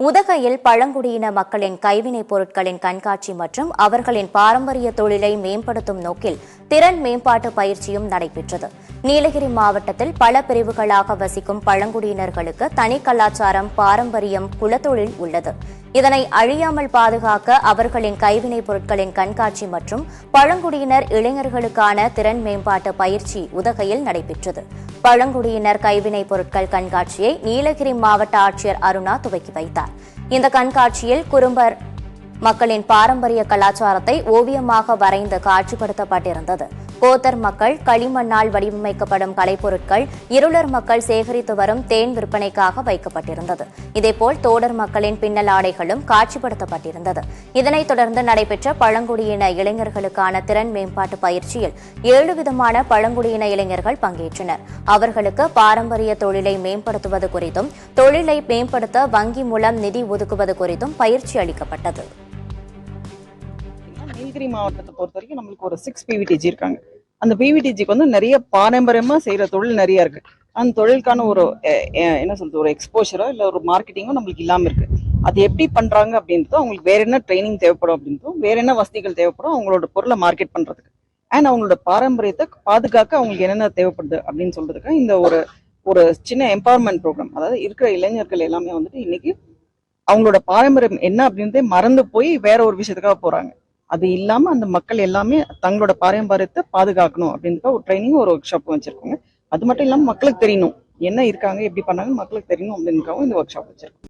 உதகையில் பழங்குடியின மக்களின் கைவினைப் பொருட்களின் கண்காட்சி மற்றும் அவர்களின் பாரம்பரிய தொழிலை மேம்படுத்தும் நோக்கில் திறன் மேம்பாட்டு பயிற்சியும் நடைபெற்றது. நீலகிரி மாவட்டத்தில் பல பிரிவுகளாக வசிக்கும் பழங்குடியினர்களுக்கு தனி கலாச்சாரம், பாரம்பரியம், குலத்தொழில் உள்ளது. இதனை அழியாமல் பாதுகாக்க அவர்களின் கைவினைப் பொருட்களின் கண்காட்சி மற்றும் பழங்குடியினர் இளைஞர்களுக்கான திறன் மேம்பாட்டு பயிற்சி உதகையில் நடைபெற்றது. பழங்குடியினர் கைவினைப் பொருட்கள் கண்காட்சியை நீலகிரி மாவட்ட ஆட்சியர் அருணா துவக்கி வைத்தார். இந்த கண்காட்சியில் குறும்பர் மக்களின் பாரம்பரிய கலாச்சாரத்தை ஓவியமாக வரைந்து காட்சிப்படுத்தப்பட்டிருந்தது. கோத்தர் மக்கள் களிமண்ணால் வடிவமைக்கப்படும் கலைப்பொருட்கள், இருளர் மக்கள் சேகரித்து வரும் தேன் விற்பனைக்காக வைக்கப்பட்டிருந்தது. இதேபோல் தோடர் மக்களின் பின்னல் ஆடைகளும் காட்சிப்படுத்தப்பட்டிருந்தது. இதனைத் தொடர்ந்து நடைபெற்ற பழங்குடியின இளைஞர்களுக்கான திறன் மேம்பாட்டு பயிற்சியில் 7 விதமான பழங்குடியின இளைஞர்கள் பங்கேற்றனர். அவர்களுக்கு பாரம்பரிய தொழிலை மேம்படுத்துவது குறித்தும், தொழிலை மேம்படுத்த வங்கி மூலம் நிதி ஒதுக்குவது குறித்தும் பயிற்சி அளிக்கப்பட்டது. நீலகிரி மாவட்டத்தை பொறுத்த வரைக்கும் நம்மளுக்கு ஒரு 6 பிவிடிஜி இருக்காங்க. அந்த பிவிடிஜிக்கு வந்து நிறைய பாரம்பரியமா செய்யற தொழில் நிறைய இருக்கு. அந்த தொழிலுக்கான ஒரு என்ன சொல்றது, ஒரு எக்ஸ்போஷரோ இல்ல ஒரு மார்க்கெட்டிங்கோ நம்மளுக்கு இல்லாம இருக்கு. அது எப்படி பண்றாங்க அப்படின்றதும், அவங்களுக்கு வேற என்ன ட்ரைனிங் தேவைப்படும் அப்படின்றதும், வேற என்ன வசதிகள் தேவைப்படும் அவங்களோட பொருளை மார்க்கெட் பண்றதுக்கு, அண்ட் அவங்களோட பாரம்பரியத்தை பாதுகாக்க அவங்களுக்கு என்னென்ன தேவைப்படுது அப்படின்னு சொல்றதுக்கு இந்த ஒரு ஒரு சின்ன எம்பவர்மெண்ட் ப்ரோக்ராம். அதாவது இருக்கிற இளைஞர்கள் எல்லாமே வந்துட்டு இன்னைக்கு அவங்களோட பாரம்பரியம் என்ன அப்படின்றதே மறந்து போய் வேற ஒரு விஷயத்துக்காக போறாங்க. அது இல்லாம அந்த மக்கள் எல்லாமே தங்களோட பாரம்பரியத்தை பாதுகாக்கணும் அப்படின்ற ஒரு ட்ரைனிங், ஒரு ஒர்க் ஷாப் வச்சிருக்காங்க. அது மட்டும் இல்லாம மக்களுக்கு தெரியணும் என்ன இருக்காங்க, எப்படி பண்ணாங்க மக்களுக்கு தெரியணும் அப்படின்றதுக்காக இந்த ஒர்க் ஷாப் வச்சிருக்கோம்.